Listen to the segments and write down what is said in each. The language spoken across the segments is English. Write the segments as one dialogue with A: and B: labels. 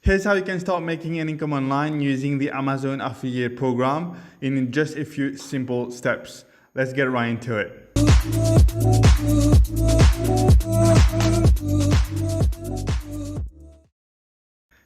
A: Here's how you can start making an income online using the Amazon affiliate program in just a few simple steps. Let's get right into it.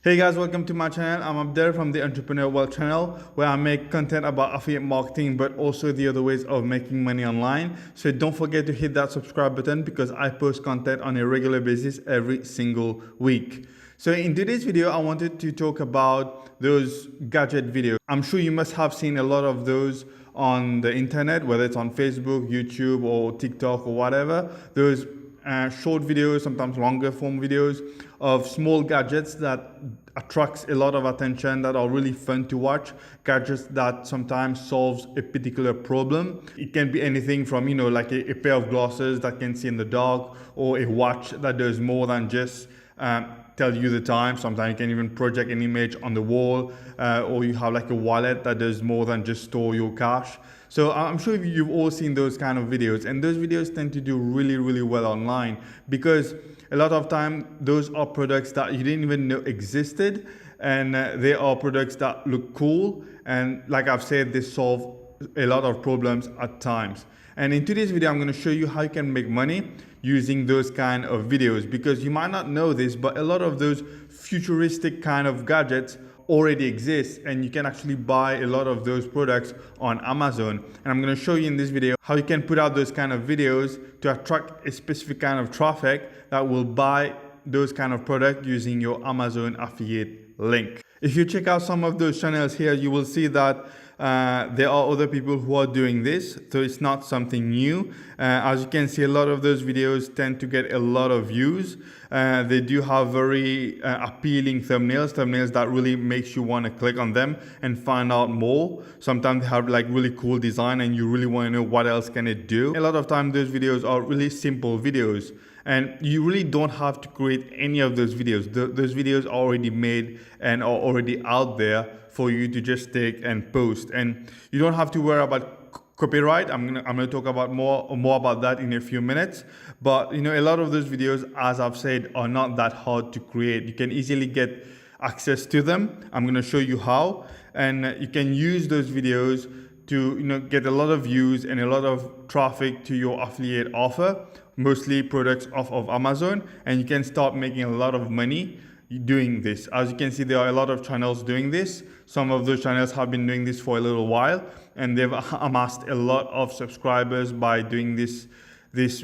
A: Hey guys, welcome to my channel. I'm Abder from the Entrepreneur World channel, where I make content about affiliate marketing but also the other ways of making money online. So don't forget to hit that subscribe button because I post content on a regular basis every single week. So in today's video, I wanted to talk about those gadget videos. I'm sure you must have seen a lot of those on the internet, whether it's on Facebook, YouTube, or TikTok or whatever. Those short videos, sometimes longer form videos of small gadgets that attracts a lot of attention, that are really fun to watch, gadgets that sometimes solves a particular problem. It can be anything from, like a pair of glasses that can see in the dark, or a watch that does more than just tell you the time. Sometimes you can even project an image on the wall, or you have like a wallet that does more than just store your cash. So I'm sure you've all seen those kind of videos, and those videos tend to do really well online because a lot of time those are products that you didn't even know existed, and they are products that look cool, and like I've said, they solve a lot of problems at times. And in today's video, I'm going to show you how you can make money using those kind of videos, because you might not know this, but a lot of those futuristic kind of gadgets already exist, and you can actually buy a lot of those products on Amazon. And I'm going to show you in this video how you can put out those kind of videos to attract a specific kind of traffic that will buy those kind of product using your Amazon affiliate link. If you check out some of those channels here, you will see that there are other people who are doing this, so it's not something new. As you can see, a lot of those videos tend to get a lot of views. They do have very appealing thumbnails that really makes you want to click on them and find out more. Sometimes they have like really cool design and you really want to know what else can it do. A lot of time those videos are really simple videos, and you really don't have to create any of those videos. Those videos are already made and are already out there for you to just take and post, and you don't have to worry about copyright. I'm gonna talk about more about that in a few minutes. But a lot of those videos, as I've said, are not that hard to create. You can easily get access to them. I'm gonna show you how, and you can use those videos to get a lot of views and a lot of traffic to your affiliate offer, mostly products off of Amazon, and you can start making a lot of money doing this. As you can see, there are a lot of channels doing this. Some of those channels have been doing this for a little while, and they've amassed a lot of subscribers by doing this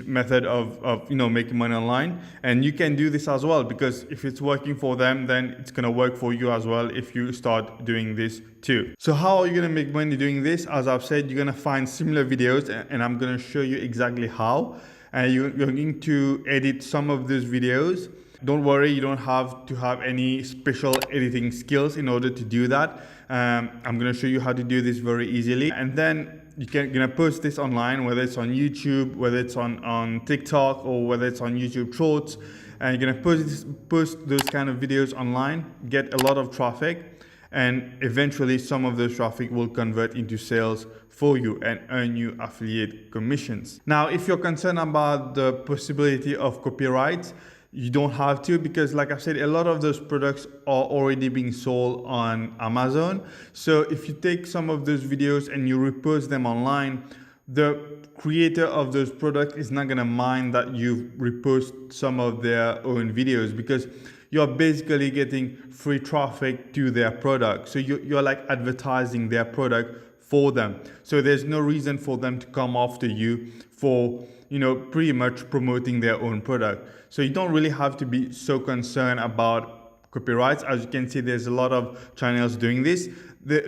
A: method of making money online. And you can do this as well, because if it's working for them, then it's gonna work for you as well if you start doing this too. So how are you gonna make money doing this? As I've said, you're gonna find similar videos, and I'm gonna show you exactly how. And you're going to edit some of those videos. Don't worry, you don't have to have any special editing skills in order to do that. I'm going to show you how to do this very easily, and then you're gonna post this online, whether it's on YouTube, whether it's on TikTok, or whether it's on YouTube Shorts, and you're gonna post those kind of videos online, get a lot of traffic, and eventually some of those traffic will convert into sales for you and earn you affiliate commissions. Now, if you're concerned about the possibility of copyright, you don't have to, because like I said, a lot of those products are already being sold on Amazon. So if you take some of those videos and you repost them online, the creator of those products is not going to mind that you've reposted some of their own videos, because you're basically getting free traffic to their product. So you're like advertising their product for them. So there's no reason for them to come after you for pretty much promoting their own product. So you don't really have to be so concerned about copyrights. As you can see, there's a lot of channels doing this.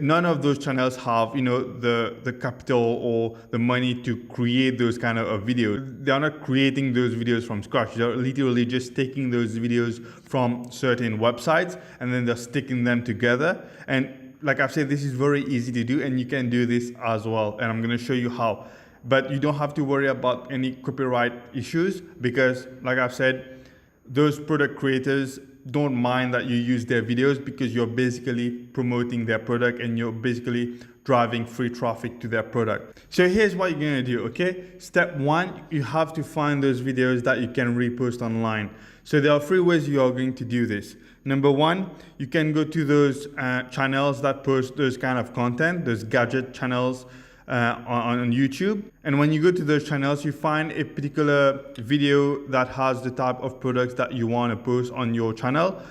A: None of those channels have the capital or the money to create those kind of videos. They are not creating those videos from scratch. They're literally just taking those videos from certain websites and then they're sticking them together. And like I've said, this is very easy to do, and you can do this as well, and I'm going to show you how. But you don't have to worry about any copyright issues, because like I've said, those product creators don't mind that you use their videos, because you're basically promoting their product and you're basically driving free traffic to their product. So here's what you're gonna do, okay? Step one, you have to find those videos that you can repost online. So there are three ways you are going to do this. Number one, you can go to those channels that post those kind of content, those gadget channels on YouTube. And when you go to those channels, you find a particular video that has the type of products that you want to post on your channel.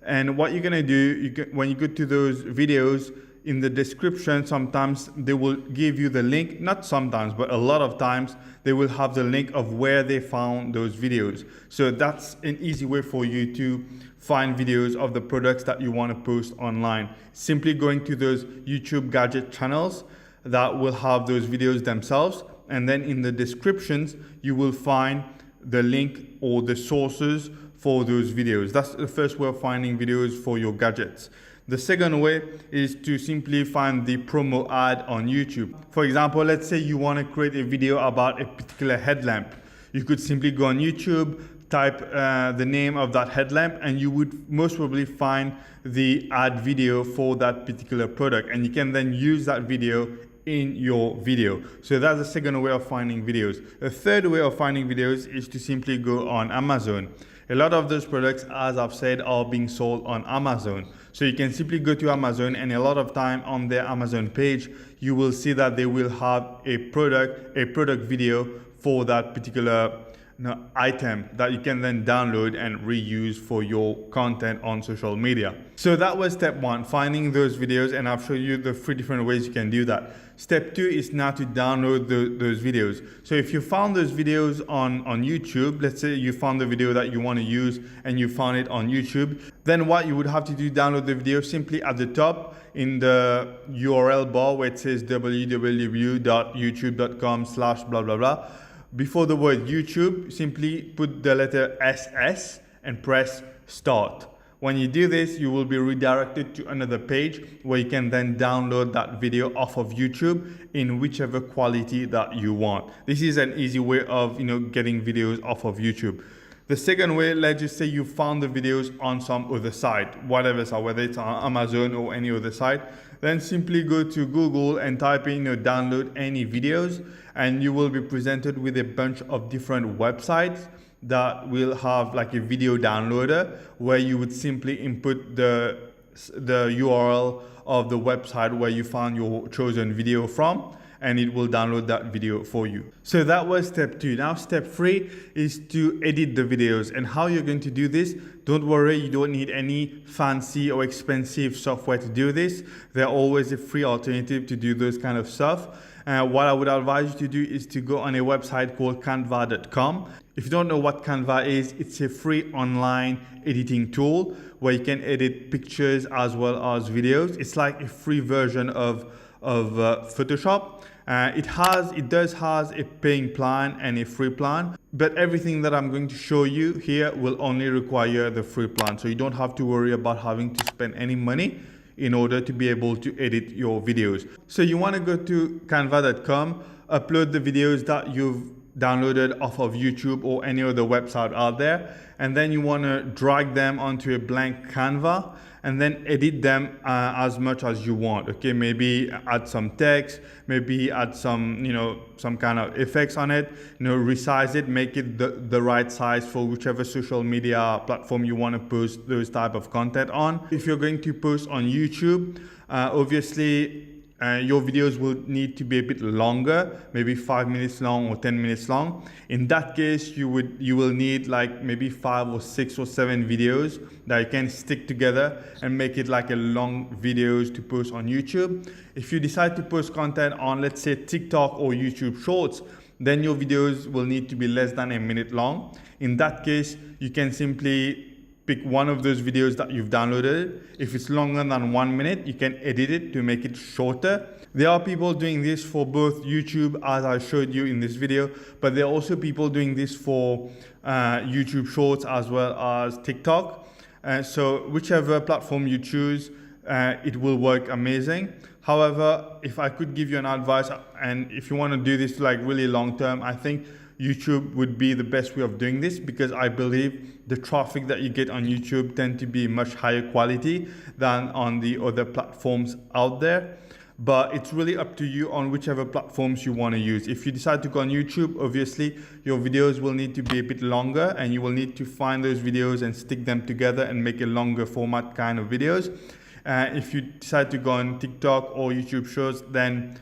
A: And what you're gonna do, when you go to those videos, in the description, sometimes they will give you the link, not sometimes, but a lot of times, they will have the link of where they found those videos. So that's an easy way for you to find videos of the products that you want to post online. Simply going to those YouTube gadget channels that will have those videos themselves. And then in the descriptions, you will find the link or the sources for those videos. That's the first way of finding videos for your gadgets. The second way is to simply find the promo ad on YouTube. For example, let's say you want to create a video about a particular headlamp. You could simply go on YouTube, type the name of that headlamp, and you would most probably find the ad video for that particular product. And you can then use that video in your video. So that's the second way of finding videos. The third way of finding videos is to simply go on Amazon. A lot of those products, as I've said, are being sold on Amazon. So you can simply go to Amazon, and a lot of time on their Amazon page, you will see that they will have a product video for that particular item that you can then download and reuse for your content on social media. So that was step one, finding those videos, and I've shown you the 3 different ways you can do that. Step 2 is now to download those videos. So if you found those videos on YouTube, let's say you found the video that you want to use and you found it on YouTube, then what you would have to do, download the video simply at the top in the URL bar where it says www.youtube.com/blah blah blah. Before the word YouTube, simply put the letter SS and press start. When you do this, you will be redirected to another page where you can then download that video off of YouTube in whichever quality that you want. This is an easy way of getting videos off of YouTube. The second way, let's just say you found the videos on some other site, whatever site, whether it's on Amazon or any other site, then simply go to Google and type in download any videos, and you will be presented with a bunch of different websites that will have like a video downloader where you would simply input the URL of the website where you found your chosen video from, and it will download that video for you. So that was step 2. Now step 3 is to edit the videos. And how you're going to do this, don't worry, you don't need any fancy or expensive software to do this. There's always a free alternative to do those kind of stuff. What I would advise you to do is to go on a website called canva.com. If you don't know what Canva is, it's a free online editing tool where you can edit pictures as well as videos. It's like a free version of Photoshop. It does has a paying plan and a free plan, but everything that I'm going to show you here will only require the free plan. So you don't have to worry about having to spend any money in order to be able to edit your videos. So you want to go to canva.com, upload the videos that you've downloaded off of YouTube or any other website out there, and then you want to drag them onto a blank Canva and then edit them as much as you want. Okay, maybe add some text, maybe add some some kind of effects on it, resize it, make it the right size for whichever social media platform you want to post those type of content on. If you're going to post on YouTube, obviously your videos will need to be a bit longer, maybe 5 minutes long or 10 minutes long. In that case, you will need like maybe 5 or 6 or 7 videos that you can stick together and make it like a long videos to post on YouTube. If you decide to post content on, let's say, TikTok or YouTube Shorts, then your videos will need to be less than a minute long. In that case, you can simply pick one of those videos that you've downloaded. If it's longer than 1 minute, you can edit it to make it shorter. There are people doing this for both YouTube, as I showed you in this video, but there are also people doing this for YouTube Shorts as well as TikTok. So whichever platform you choose, it will work amazing. However, if I could give you an advice, and if you want to do this like really long term, I think YouTube would be the best way of doing this, because I believe the traffic that you get on YouTube tend to be much higher quality than on the other platforms out there. but it's really up to you on whichever platforms you want to use. If you decide to go on YouTube, obviously your videos will need to be a bit longer, and you will need to find those videos and stick them together and make a longer format kind of videos. If you decide to go on TikTok or YouTube Shorts, then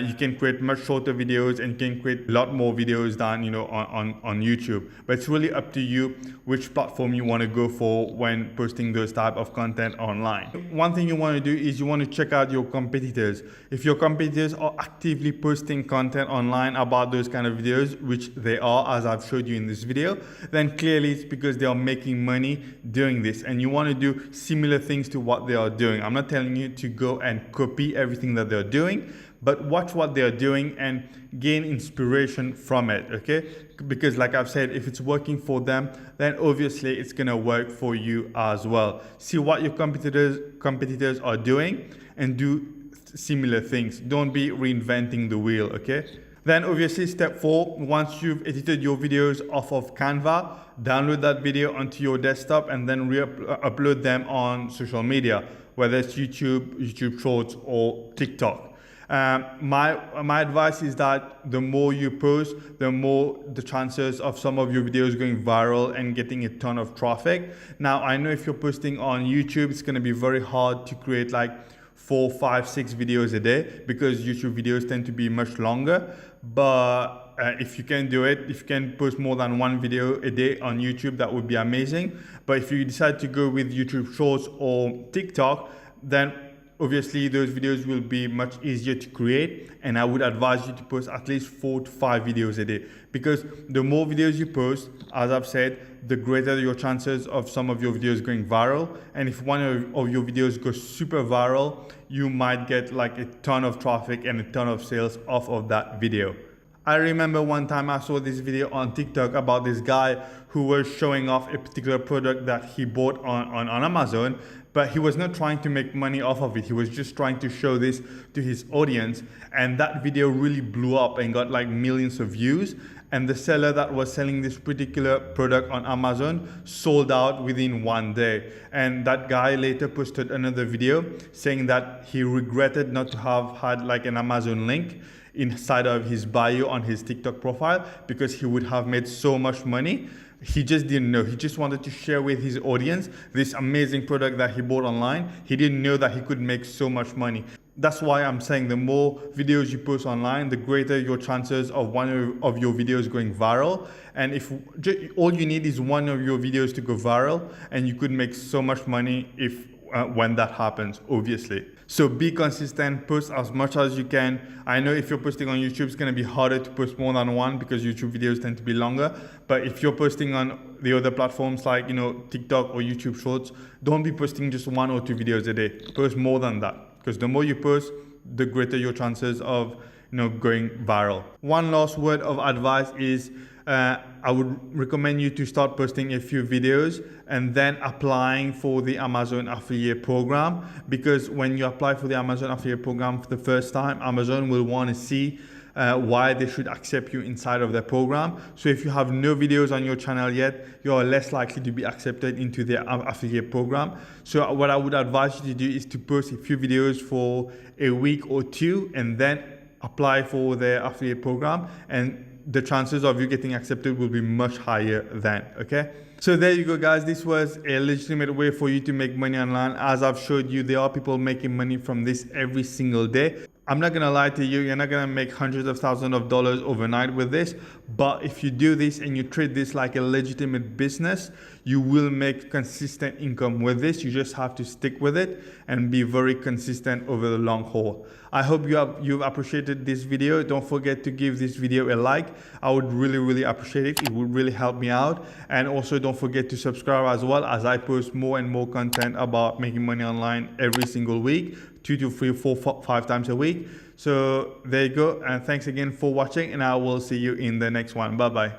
A: you can create much shorter videos and you can create a lot more videos than on YouTube. But it's really up to you which platform you want to go for when posting those type of content online. One thing you want to do is you want to check out your competitors. If your competitors are actively posting content online about those kind of videos, which they are, as I've showed you in this video, then clearly it's because they are making money doing this, and you want to do similar things to what they are doing. I'm not telling you to go and copy everything that they're doing, but watch what they're doing and gain inspiration from it, okay? Because like I've said, if it's working for them, then obviously it's gonna work for you as well. See what your competitors are doing and do similar things. Don't be reinventing the wheel, okay? Then obviously step 4, once you've edited your videos off of Canva, download that video onto your desktop and then upload them on social media, whether it's YouTube Shorts or TikTok. My advice is that the more you post, the more the chances of some of your videos going viral and getting a ton of traffic. Now, I know if you're posting on YouTube, it's going to be very hard to create like 4, 5, 6 videos a day because YouTube videos tend to be much longer. But if you can do it, if you can post more than 1 video a day on YouTube, that would be amazing. But if you decide to go with YouTube Shorts or TikTok, then obviously those videos will be much easier to create, and I would advise you to post at least 4 to 5 videos a day, because the more videos you post, as I've said, the greater your chances of some of your videos going viral. And if one of your videos goes super viral, you might get like a ton of traffic and a ton of sales off of that video. I remember one time I saw this video on TikTok about this guy who was showing off a particular product that he bought on Amazon, but he was not trying to make money off of it. He was just trying to show this to his audience. And that video really blew up and got like millions of views. And the seller that was selling this particular product on Amazon sold out within 1 day. And that guy later posted another video saying that he regretted not to have had like an Amazon link inside of his bio on his TikTok profile, because he would have made so much money. He just didn't know. He just wanted to share with his audience this amazing product that he bought online. He didn't know that he could make so much money. That's why I'm saying the more videos you post online, the greater your chances of one of your videos going viral. And if all you need is one of your videos to go viral, and you could make so much money if when that happens, obviously. So be consistent, post as much as you can. I know if you're posting on YouTube, it's going to be harder to post more than 1 because YouTube videos tend to be longer. But if you're posting on the other platforms like TikTok or YouTube Shorts, don't be posting just 1 or 2 videos a day. Post more than that, because the more you post, the greater your chances of going viral. One last word of advice is I would recommend you to start posting a few videos and then applying for the Amazon affiliate program, because when you apply for the Amazon affiliate program for the first time, Amazon will want to see why they should accept you inside of their program. So if you have no videos on your channel yet, you are less likely to be accepted into their affiliate program. So what I would advise you to do is to post a few videos for a week or 2 and then apply for their affiliate program, and the chances of you getting accepted will be much higher then, okay? So there you go, guys. This was a legitimate way for you to make money online. As I've showed you, there are people making money from this every single day. I'm not gonna lie to you, you're not gonna make hundreds of thousands of dollars overnight with this, but if you do this and you treat this like a legitimate business, you will make consistent income with this. You just have to stick with it and be very consistent over the long haul. I hope you've appreciated this video. Don't forget to give this video a like. I would really appreciate it. It would really help me out. And also don't forget to subscribe as well, as I post more and more content about making money online every single week, 2 to 3, 4, 5 times a week. So there you go. And thanks again for watching, and I will see you in the next one. Bye bye.